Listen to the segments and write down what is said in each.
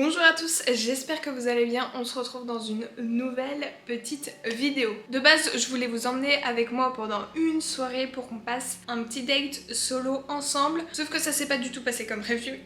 Bonjour à tous, j'espère que vous allez bien. On se retrouve dans une nouvelle petite vidéo. De base, je voulais vous emmener avec moi pendant une soirée pour qu'on passe un petit date solo ensemble. Sauf que ça s'est pas du tout passé comme prévu.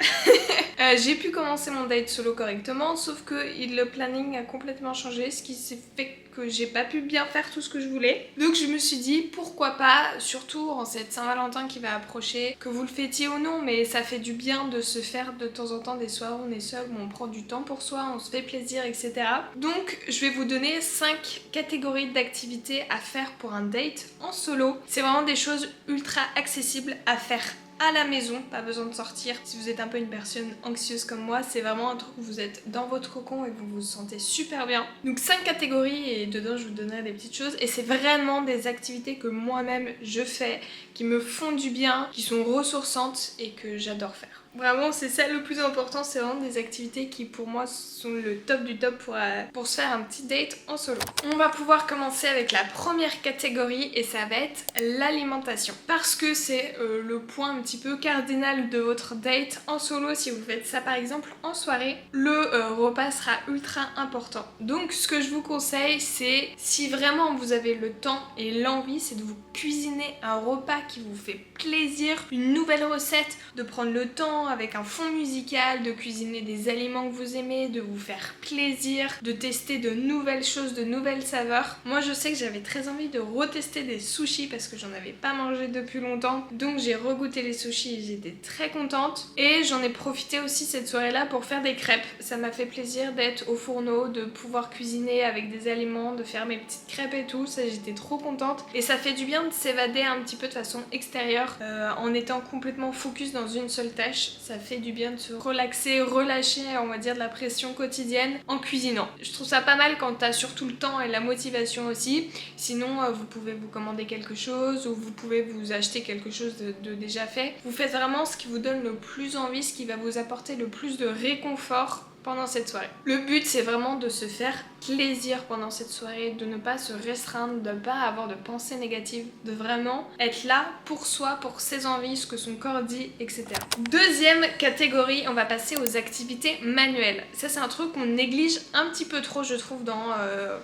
J'ai pu commencer mon date solo correctement, sauf que le planning a complètement changé, ce qui s'est fait que j'ai pas pu bien faire tout ce que je voulais. Donc je me suis dit pourquoi pas, surtout en cette Saint-Valentin qui va approcher, que vous le fêtiez ou non, mais ça fait du bien de se faire de temps en temps des soirs où on est seul, où on prend du temps pour soi, on se fait plaisir, etc. Donc je vais vous donner 5 catégories d'activités à faire pour un date en solo. C'est vraiment des choses ultra accessibles à faire à la maison, pas besoin de sortir. Si vous êtes un peu une personne anxieuse comme moi, c'est vraiment un truc où vous êtes dans votre cocon et vous vous sentez super bien. Donc 5 catégories et dedans je vous donnerai des petites choses et c'est vraiment des activités que moi-même je fais, qui me font du bien, qui sont ressourçantes et que j'adore faire. Vraiment, c'est ça le plus important, c'est vraiment des activités qui pour moi sont le top du top pour se faire un petit date en solo. On va pouvoir commencer avec la première catégorie et ça va être l'alimentation. Parce que c'est le point un petit peu cardinal de votre date en solo. Si vous faites ça par exemple en soirée, le repas sera ultra important. Donc ce que je vous conseille, c'est si vraiment vous avez le temps et l'envie, c'est de vous cuisiner un repas qui vous fait plaisir, une nouvelle recette, de prendre le temps avec un fond musical, de cuisiner des aliments que vous aimez, de vous faire plaisir, de tester de nouvelles choses, de nouvelles saveurs. Moi je sais que j'avais très envie de retester des sushis parce que j'en avais pas mangé depuis longtemps, donc j'ai regoûté les sushis et j'étais très contente. Et j'en ai profité aussi cette soirée-là pour faire des crêpes. Ça m'a fait plaisir d'être au fourneau, de pouvoir cuisiner avec des aliments, de faire mes petites crêpes et tout, ça j'étais trop contente. Et ça fait du bien de s'évader un petit peu de façon extérieure en étant complètement focus dans une seule tâche. Ça fait du bien de se relaxer, relâcher, on va dire, de la pression quotidienne en cuisinant. Je trouve ça pas mal quand t'as surtout le temps et la motivation aussi. Sinon, vous pouvez vous commander quelque chose ou vous pouvez vous acheter quelque chose de déjà fait. Vous faites vraiment ce qui vous donne le plus envie, ce qui va vous apporter le plus de réconfort pendant cette soirée. Le but c'est vraiment de se faire plaisir pendant cette soirée, de ne pas se restreindre, de ne pas avoir de pensées négatives, de vraiment être là pour soi, pour ses envies, ce que son corps dit, etc. Deuxième catégorie, on va passer aux activités manuelles. Ça c'est un truc qu'on néglige un petit peu trop je trouve dans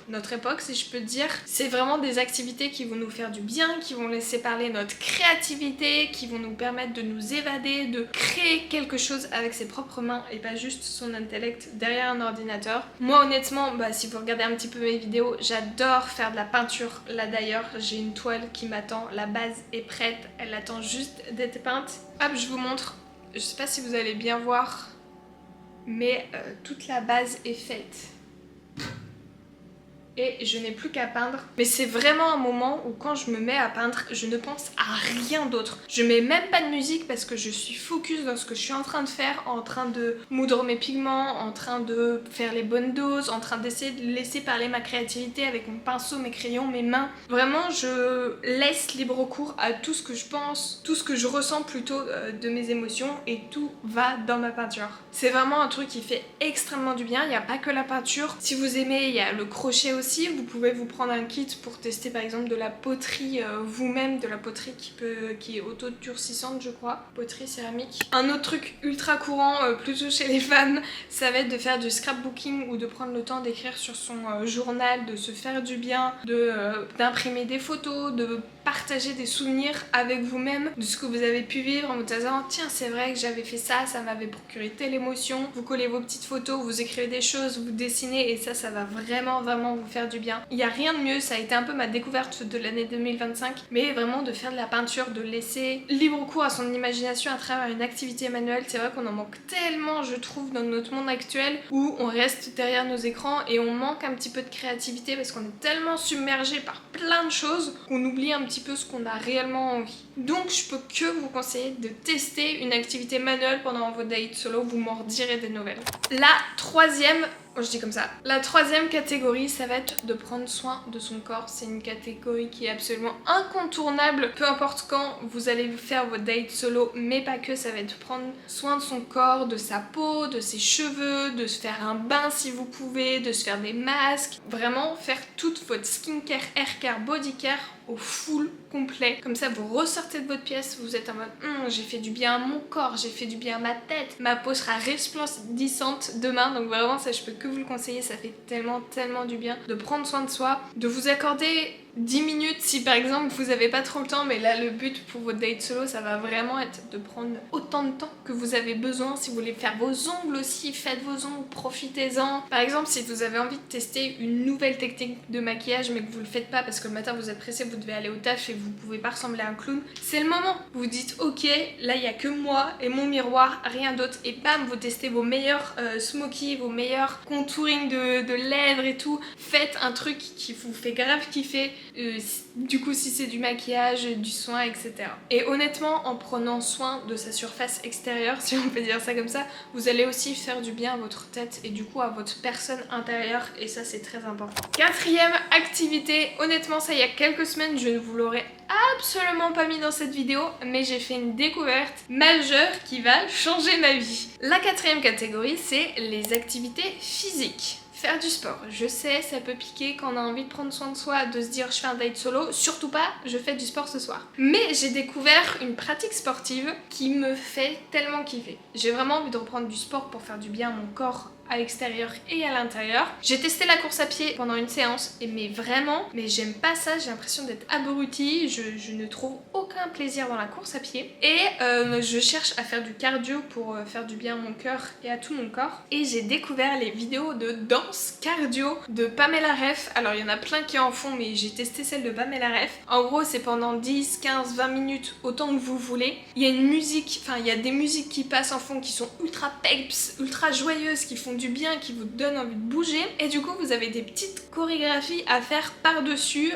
notre époque si je peux dire. C'est vraiment des activités qui vont nous faire du bien, qui vont laisser parler notre créativité, qui vont nous permettre de nous évader, de créer quelque chose avec ses propres mains et pas juste son intellect derrière un ordinateur. Moi honnêtement, si vous regardez un petit peu mes vidéos, j'adore faire de la peinture. Là d'ailleurs, j'ai une toile qui m'attend, la base est prête, elle attend juste d'être peinte. Hop, je vous montre, je sais pas si vous allez bien voir, mais toute la base est faite. Et je n'ai plus qu'à peindre. Mais c'est vraiment un moment où quand je me mets à peindre, je ne pense à rien d'autre. Je mets même pas de musique parce que je suis focus dans ce que je suis en train de faire, en train de moudre mes pigments, en train de faire les bonnes doses, en train d'essayer de laisser parler ma créativité avec mon pinceau, mes crayons, mes mains. Vraiment, je laisse libre cours à tout ce que je pense, tout ce que je ressens plutôt de mes émotions et tout va dans ma peinture. C'est vraiment un truc qui fait extrêmement du bien. Il n'y a pas que la peinture. Si vous aimez, il y a le crochet aussi. Vous pouvez vous prendre un kit pour tester par exemple de la poterie vous-même, de la poterie qui est auto-durcissante je crois, poterie céramique. Un autre truc ultra courant plutôt chez les femmes, ça va être de faire du scrapbooking ou de prendre le temps d'écrire sur son journal, de se faire du bien, d'imprimer des photos, de partager des souvenirs avec vous-même de ce que vous avez pu vivre en vous disant tiens c'est vrai que j'avais fait ça, ça m'avait procuré telle émotion. Vous collez vos petites photos, vous écrivez des choses, vous dessinez et ça va vraiment vous faire du bien. Il n'y a rien de mieux, ça a été un peu ma découverte de l'année 2025, mais vraiment de faire de la peinture, de laisser libre cours à son imagination à travers une activité manuelle. C'est vrai qu'on en manque tellement je trouve dans notre monde actuel où on reste derrière nos écrans et on manque un petit peu de créativité parce qu'on est tellement submergé par plein de choses qu'on oublie un petit peu ce qu'on a réellement envie. Donc je peux que vous conseiller de tester une activité manuelle pendant vos dates solo, vous m'en redirez des nouvelles. La troisième quand je dis comme ça. La troisième catégorie, ça va être de prendre soin de son corps. C'est une catégorie qui est absolument incontournable, peu importe quand vous allez faire votre date solo, mais pas que, ça va être prendre soin de son corps, de sa peau, de ses cheveux, de se faire un bain si vous pouvez, de se faire des masques, vraiment faire toute votre skincare, haircare, bodycare au full complet. Comme ça vous ressortez de votre pièce, vous êtes en mode j'ai fait du bien à mon corps, j'ai fait du bien à ma tête, ma peau sera resplendissante demain. Donc vraiment ça je peux que vous le conseiller, ça fait tellement du bien de prendre soin de soi, de vous accorder 10 minutes si par exemple vous avez pas trop le temps, mais là le but pour votre date solo ça va vraiment être de prendre autant de temps que vous avez besoin. Si vous voulez faire vos ongles aussi, faites vos ongles, profitez-en. Par exemple si vous avez envie de tester une nouvelle technique de maquillage mais que vous le faites pas parce que le matin vous êtes pressé, vous devez aller au taf et vous pouvez pas ressembler à un clown, c'est le moment. Vous dites ok, là il y a que moi et mon miroir, rien d'autre, et bam, vous testez vos meilleurs smoky, vos meilleurs contouring de lèvres et tout. Faites un truc qui vous fait grave kiffer. Du coup si c'est du maquillage, du soin, etc. Et honnêtement en prenant soin de sa surface extérieure, si on peut dire ça comme ça, vous allez aussi faire du bien à votre tête et du coup à votre personne intérieure, et ça c'est très important. Quatrième activité, honnêtement ça il y a quelques semaines je ne vous l'aurais absolument pas mis dans cette vidéo, mais j'ai fait une découverte majeure qui va changer ma vie. La quatrième catégorie, c'est les activités physiques. Faire du sport, je sais, ça peut piquer quand on a envie de prendre soin de soi, de se dire je fais un date solo, surtout pas, je fais du sport ce soir. Mais j'ai découvert une pratique sportive qui me fait tellement kiffer. J'ai vraiment envie de reprendre du sport pour faire du bien à mon corps, à l'extérieur et à l'intérieur. J'ai testé la course à pied pendant une séance, et mais j'aime pas ça, j'ai l'impression d'être abrutie, je ne trouve aucun plaisir dans la course à pied. Et je cherche à faire du cardio pour faire du bien à mon cœur et à tout mon corps. Et j'ai découvert les vidéos de danse cardio de Pamela Reif. Alors il y en a plein qui en font, mais j'ai testé celle de Pamela Reif. En gros c'est pendant 10, 15, 20 minutes, autant que vous voulez. Il y a une musique, enfin il y a des musiques qui passent en fond qui sont ultra peps, ultra joyeuses, qui font du bien, qui vous donnent envie de bouger, et du coup vous avez des petites chorégraphies à faire par-dessus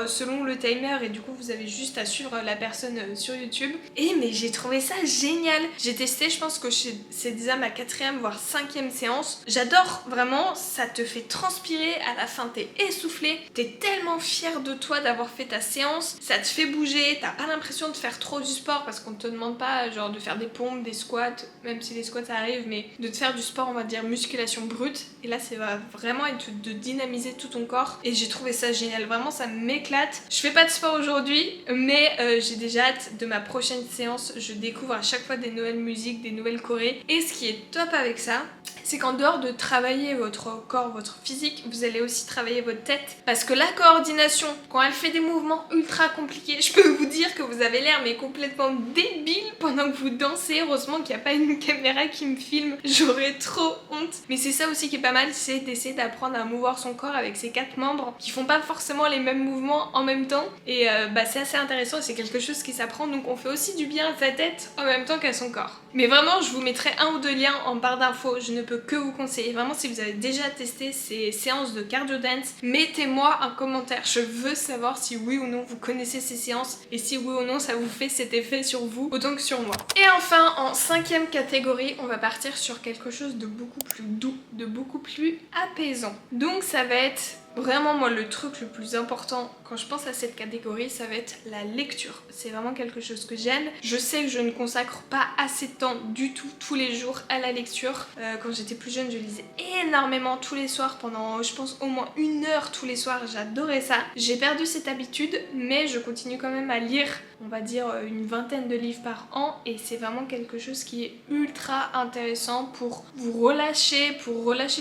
selon le timer, et du coup vous avez juste à suivre la personne sur YouTube. Et mais j'ai trouvé ça génial. J'ai testé, je pense que c'est déjà ma 4e voire 5e séance. J'adore vraiment, ça te fait transpirer, à la fin t'es essoufflé, t'es tellement fier de toi d'avoir fait ta séance, ça te fait bouger, t'as pas l'impression de faire trop du sport parce qu'on te demande pas genre de faire des pompes, des squats, même si les squats ça arrive, mais de te faire du sport on va dire musculation brute. Et là ça va vraiment être de dynamiser tout ton corps, et j'ai trouvé ça génial, vraiment ça m'éclate. Je fais pas de sport aujourd'hui, mais j'ai déjà hâte de ma prochaine séance. Je découvre à chaque fois des nouvelles musiques, des nouvelles chorés, et ce qui est top avec ça, c'est qu'en dehors de travailler votre corps, votre physique, vous allez aussi travailler votre tête, parce que la coordination, quand elle fait des mouvements ultra compliqués, je peux vous dire que vous avez l'air mais complètement débile pendant que vous dansez. Heureusement qu'il n'y a pas une caméra qui me filme, j'aurais trop honte. Mais c'est ça aussi qui est pas mal, c'est d'essayer d'apprendre à mouvoir son corps avec ses 4 membres qui font pas forcément les mêmes mouvements en même temps, et c'est assez intéressant, et c'est quelque chose qui s'apprend. Donc on fait aussi du bien à sa tête en même temps qu'à son corps. Mais vraiment je vous mettrai 1 ou 2 liens en barre d'infos, je ne peux que vous conseiller. Vraiment si vous avez déjà testé ces séances de cardio dance, mettez-moi un commentaire, je veux savoir si oui ou non vous connaissez ces séances, et si oui ou non ça vous fait cet effet sur vous autant que sur moi. Et enfin en 5e catégorie, on va partir sur quelque chose de beaucoup plus doux, de beaucoup plus apaisant. Donc ça va être vraiment, moi le truc le plus important quand je pense à cette catégorie, ça va être la lecture. C'est vraiment quelque chose que j'aime. Je sais que je ne consacre pas assez de temps du tout tous les jours à la lecture. Quand j'étais plus jeune je lisais énormément tous les soirs pendant je pense au moins 1 heure tous les soirs, j'adorais ça. J'ai perdu cette habitude, mais je continue quand même à lire, on va dire une 20aine de livres par an, et c'est vraiment quelque chose qui est ultra intéressant pour vous relâcher,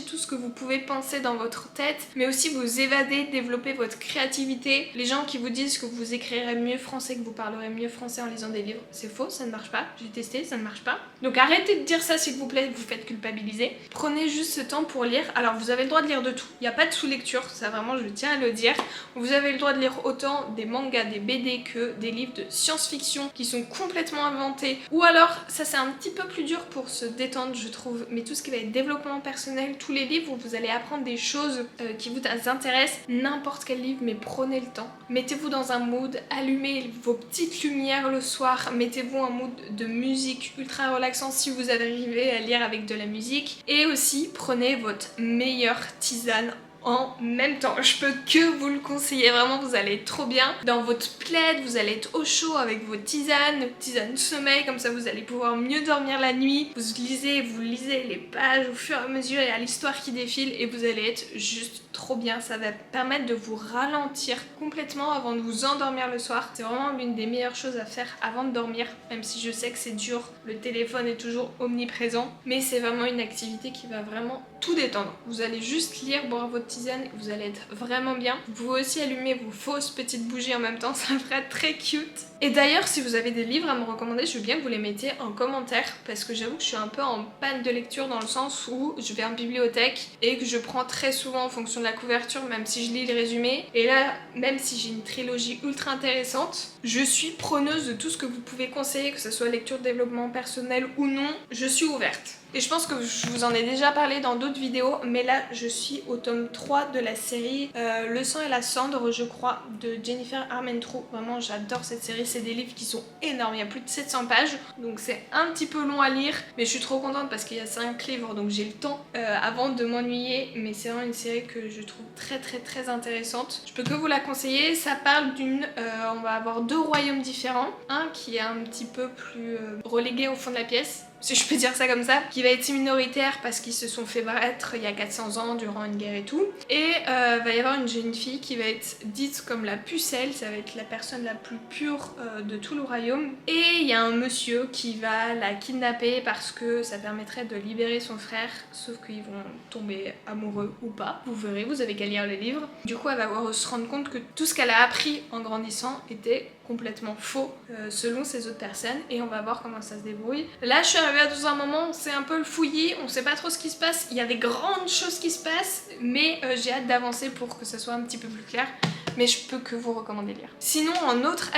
tout ce que vous pouvez penser dans votre tête, mais aussi vous évader, développer votre créativité. Les gens qui vous disent que vous écrirez mieux français, que vous parlerez mieux français en lisant des livres, c'est faux, ça ne marche pas. J'ai testé, ça ne marche pas. Donc arrêtez de dire ça s'il vous plaît, vous faites culpabiliser. Prenez juste ce temps pour lire. Alors vous avez le droit de lire de tout, il n'y a pas de sous-lecture, ça vraiment je tiens à le dire. Vous avez le droit de lire autant des mangas, des BD que des livres de science-fiction qui sont complètement inventés. Ou alors, ça c'est un petit peu plus dur pour se détendre je trouve, mais tout ce qui va être développement personnel, tous les livres où vous allez apprendre des choses qui vous intéresse, n'importe quel livre, mais prenez le temps. Mettez-vous dans un mood, allumez vos petites lumières le soir, mettez-vous un mood de musique ultra relaxant si vous arrivez à lire avec de la musique. Et aussi, prenez votre meilleure tisane en même temps. Je peux que vous le conseiller, vraiment vous allez être trop bien. Dans votre plaid, vous allez être au chaud avec vos tisanes sommeil, comme ça vous allez pouvoir mieux dormir la nuit. Vous lisez les pages au fur et à mesure et à l'histoire qui défile et vous allez être juste trop bien. Ça va permettre de vous ralentir complètement avant de vous endormir le soir. C'est vraiment l'une des meilleures choses à faire avant de dormir, même si je sais que c'est dur, le téléphone est toujours omniprésent, mais c'est vraiment une activité qui va vraiment tout détendre. Vous allez juste lire, boire votre tisane et vous allez être vraiment bien. Vous pouvez aussi allumer vos fausses petites bougies en même temps, ça fera très cute. Et d'ailleurs, si vous avez des livres à me recommander, je veux bien que vous les mettiez en commentaire parce que j'avoue que je suis un peu en panne de lecture dans le sens où je vais en bibliothèque et que je prends très souvent en fonction de la couverture, même si je lis les résumés. Et là, même si j'ai une trilogie ultra intéressante, je suis preneuse de tout ce que vous pouvez conseiller, que ce soit lecture, développement personnel ou non, je suis ouverte. Et je pense que je vous en ai déjà parlé dans d'autres vidéos, mais là je suis au tome 3 de la série Le sang et la cendre, je crois, de Jennifer Armentrout. Vraiment j'adore cette série, c'est des livres qui sont énormes, il y a plus de 700 pages, donc c'est un petit peu long à lire, mais je suis trop contente parce qu'il y a 5 livres, donc j'ai le temps avant de m'ennuyer, mais c'est vraiment une série que je trouve très intéressante. Je peux que vous la conseiller, ça parle on va avoir 2 royaumes différents, un qui est un petit peu plus relégué au fond de la pièce, si je peux dire ça comme ça, qui va être minoritaire parce qu'ils se sont fait battre il y a 400 ans durant une guerre et tout. Et va y avoir une jeune fille qui va être dite comme la pucelle, ça va être la personne la plus pure de tout le royaume. Et il y a un monsieur qui va la kidnapper parce que ça permettrait de libérer son frère, sauf qu'ils vont tomber amoureux ou pas. Vous verrez, vous avez qu'à lire le livre. Du coup, elle va se rendre compte que tout ce qu'elle a appris en grandissant était complètement faux selon ces autres personnes et on va voir comment ça se débrouille. Là je suis arrivée dans un moment où c'est un peu le fouillis, on sait pas trop ce qui se passe, il y a des grandes choses qui se passent mais j'ai hâte d'avancer pour que ça soit un petit peu plus clair, mais je peux que vous recommander de lire. Sinon en autre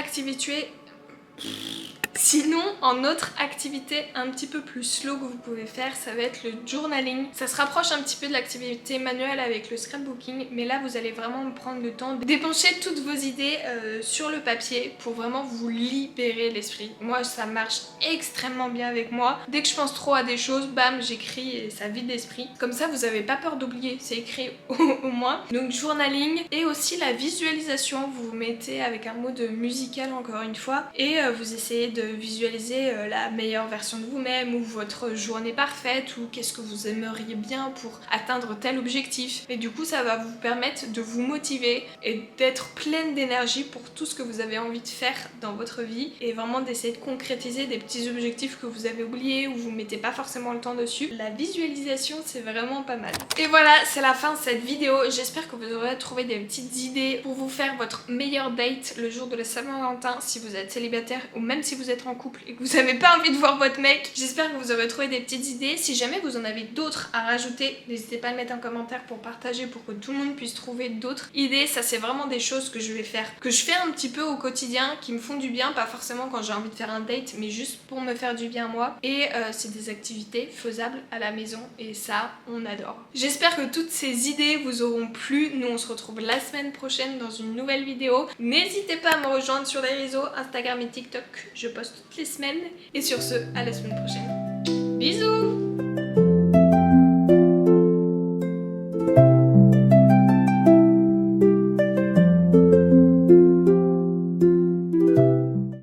activité un petit peu plus slow que vous pouvez faire, ça va être le journaling. Ça se rapproche un petit peu de l'activité manuelle avec le scrapbooking, mais là vous allez vraiment prendre le temps de dépencher toutes vos idées sur le papier pour vraiment vous libérer l'esprit. Moi ça marche extrêmement bien avec moi. Dès que je pense trop à des choses, bam, j'écris et ça vide l'esprit. Comme ça vous avez pas peur d'oublier, c'est écrit au moins. Donc journaling et aussi la visualisation, vous vous mettez avec un mode musical encore une fois et vous essayez de visualiser la meilleure version de vous-même ou votre journée parfaite ou qu'est-ce que vous aimeriez bien pour atteindre tel objectif. Et du coup ça va vous permettre de vous motiver et d'être pleine d'énergie pour tout ce que vous avez envie de faire dans votre vie et vraiment d'essayer de concrétiser des petits objectifs que vous avez oubliés ou vous mettez pas forcément le temps dessus. La visualisation c'est vraiment pas mal. Et voilà, c'est la fin de cette vidéo. J'espère que vous aurez trouvé des petites idées pour vous faire votre meilleur date le jour de la Saint-Valentin si vous êtes célibataire ou même si vous êtes en couple et que vous n'avez pas envie de voir votre mec. J'espère que vous aurez trouvé des petites idées. Si jamais vous en avez d'autres à rajouter, n'hésitez pas à le mettre en commentaire pour partager, pour que tout le monde puisse trouver d'autres idées. Ça c'est vraiment des choses que je vais faire, que je fais un petit peu au quotidien, qui me font du bien, pas forcément quand j'ai envie de faire un date, mais juste pour me faire du bien à moi. Et c'est des activités faisables à la maison et ça, on adore. J'espère que toutes ces idées vous auront plu. Nous on se retrouve la semaine prochaine dans une nouvelle vidéo. N'hésitez pas à me rejoindre sur les réseaux Instagram et TikTok, je poste toutes les semaines. Et sur ce, à la semaine prochaine. Bisous!